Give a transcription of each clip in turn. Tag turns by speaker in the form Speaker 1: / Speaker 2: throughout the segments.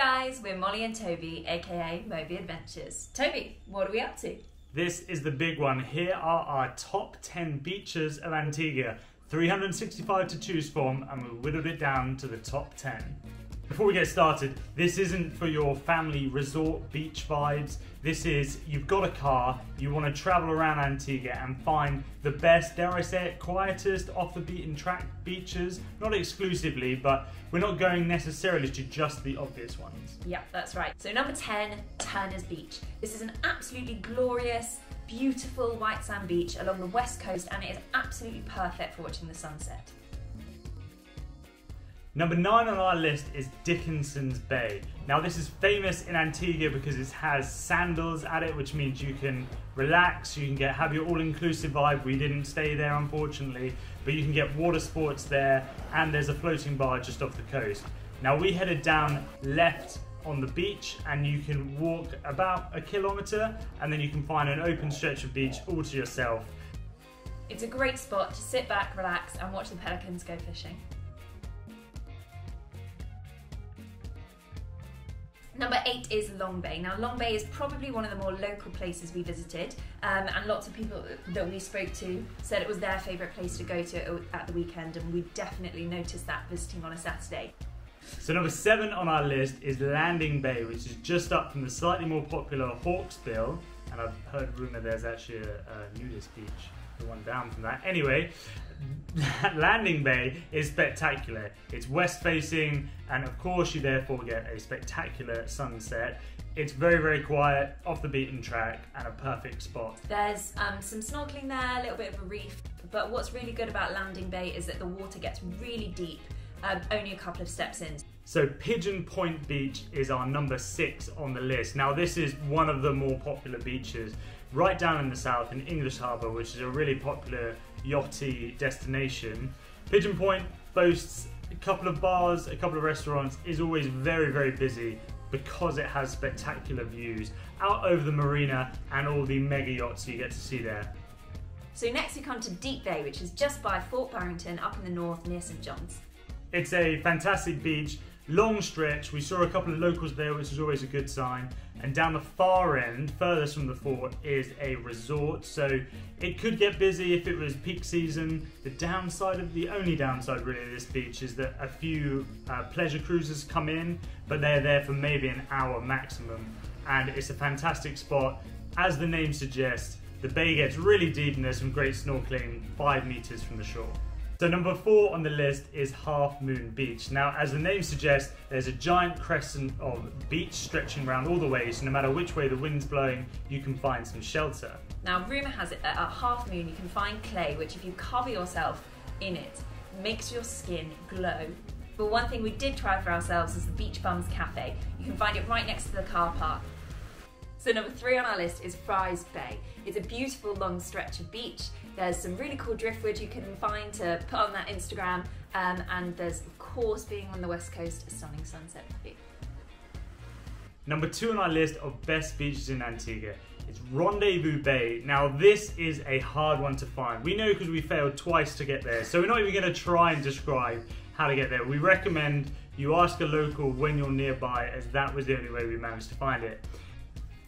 Speaker 1: guys, we're Molly and Toby, aka Moby Adventures. Toby, what are we up to?
Speaker 2: This is the big one. Here are our top 10 beaches of Antigua. 365 to choose from, and we whittled it down to the top 10. Before we get started, this isn't for your family resort beach vibes. This is, you've got a car, you want to travel around Antigua and find the best, dare I say it, quietest, off the beaten track beaches. Not exclusively, but we're not going necessarily to just the obvious ones.
Speaker 1: Yep, that's right. So number 10, Turner's Beach. This is an absolutely glorious, beautiful white sand beach along the west coast, and it is absolutely perfect for watching the sunset.
Speaker 2: Number 9 on our list is Dickinson's Bay. Now this is famous in Antigua because it has sandals at it, which means you can relax, you can have your all-inclusive vibe. We didn't stay there unfortunately, but you can get water sports there, and there's a floating bar just off the coast. Now we headed down left on the beach, and you can walk about a kilometre and then you can find an open stretch of beach all to yourself.
Speaker 1: It's a great spot to sit back, relax and watch the pelicans go fishing. Number 8 is Long Bay. Now Long Bay is probably one of the more local places we visited, and lots of people that we spoke to said it was their favourite place to go to at the weekend, and we definitely noticed that visiting on a Saturday.
Speaker 2: So number 7 on our list is Landing Bay, which is just up from the slightly more popular Hawksbill, and I've heard rumour there's actually a nudist beach, the one down from that. Anyway, Landing Bay is spectacular. It's west facing, and of course you therefore get a spectacular sunset. It's very, very quiet, off the beaten track, and a perfect spot. There's
Speaker 1: some snorkelling there, a little bit of a reef, but what's really good about Landing Bay is that the water gets really deep, only a couple of steps in.
Speaker 2: So Pigeon Point Beach is our number 6 on the list. Now this is one of the more popular beaches right down in the south in English Harbour, which is a really popular yachty destination. Pigeon Point boasts a couple of bars, a couple of restaurants, is always very, very busy because it has spectacular views out over the marina and all the mega yachts you get to see there.
Speaker 1: So next we come to Deep Bay, which is just by Fort Barrington up in the north near St John's.
Speaker 2: It's a fantastic beach, long stretch. We saw a couple of locals there, which is always a good sign. And down the far end, furthest from the fort, is a resort. So it could get busy if it was peak season. The only downside really of this beach is that a few pleasure cruisers come in, but they're there for maybe an hour maximum. And it's a fantastic spot. As the name suggests, the bay gets really deep and there's some great snorkeling 5 meters from the shore. So number 4 on the list is Half Moon Beach. Now, as the name suggests, there's a giant crescent of beach stretching around all the way, so no matter which way the wind's blowing, you can find some shelter.
Speaker 1: Now, rumour has it that at Half Moon you can find clay, which if you cover yourself in it, makes your skin glow. But one thing we did try for ourselves is the Beach Bums Cafe. You can find it right next to the car park. So number 3 on our list is Fry's Bay. It's a beautiful long stretch of beach. There's some really cool driftwood you can find to put on that Instagram, and there's, of course, being on the west coast, a stunning sunset view.
Speaker 2: Number 2 on our list of best beaches in Antigua is Rendezvous Bay. Now this is a hard one to find. We know because we failed twice to get there, so we're not even going to try and describe how to get there. We recommend you ask a local when you're nearby, as that was the only way we managed to find it.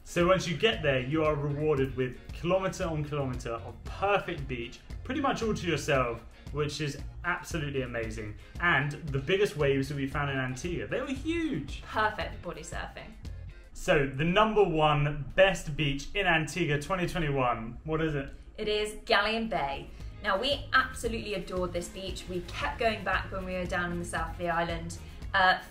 Speaker 2: So once you get there, you are rewarded with kilometre on kilometre of perfect beach, pretty much all to yourself, which is absolutely amazing. And the biggest waves that we found in Antigua, they were huge.
Speaker 1: Perfect for body surfing.
Speaker 2: So the number 1 best beach in Antigua 2021, what is it?
Speaker 1: It is Galleon Bay. Now we absolutely adored this beach. We kept going back when we were down in the south of the island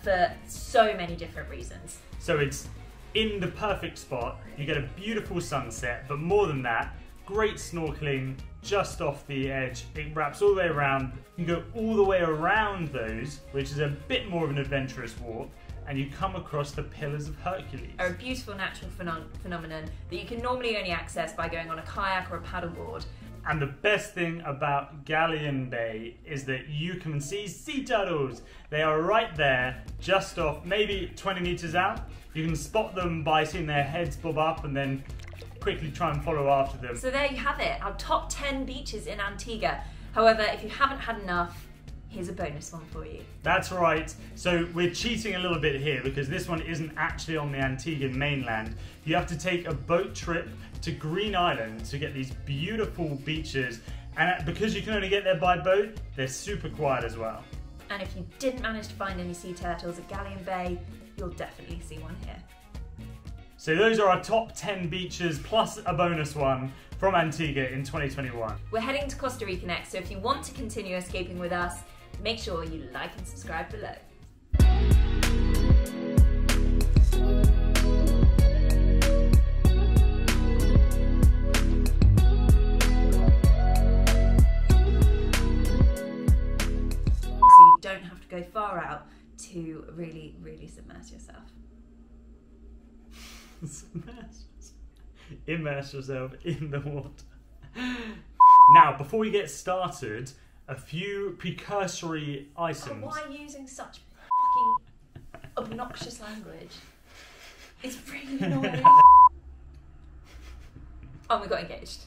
Speaker 1: for so many different reasons.
Speaker 2: So it's in the perfect spot, you get a beautiful sunset, but more than that, great snorkeling just off the edge. It wraps all the way around. You can go all the way around those, which is a bit more of an adventurous walk, and you come across the Pillars of Hercules.
Speaker 1: A beautiful natural phenomenon that you can normally only access by going on a kayak or a paddleboard.
Speaker 2: And the best thing about Galleon Bay is that you can see sea turtles. They are right there, just off, maybe 20 meters out. You can spot them by seeing their heads bob up and then quickly try and follow after them.
Speaker 1: So there you have it, our top 10 beaches in Antigua. However, if you haven't had enough, here's a bonus one for you.
Speaker 2: That's right. So we're cheating a little bit here because this one isn't actually on the Antiguan mainland. You have to take a boat trip to Green Island to get these beautiful beaches. And because you can only get there by boat, they're super quiet as well.
Speaker 1: And if you didn't manage to find any sea turtles at Galleon Bay, you'll definitely see one here.
Speaker 2: So those are our top 10 beaches plus a bonus one from Antigua in 2021.
Speaker 1: We're heading to Costa Rica next, so if you want to continue escaping with us, make sure you like and subscribe below. So you don't have to go far out to really, really submerge yourself.
Speaker 2: Immerse yourself in the water. Now, before we get started, a few precursory items.
Speaker 1: Oh, why are you using such fucking obnoxious language? It's really annoying. Oh, we got engaged.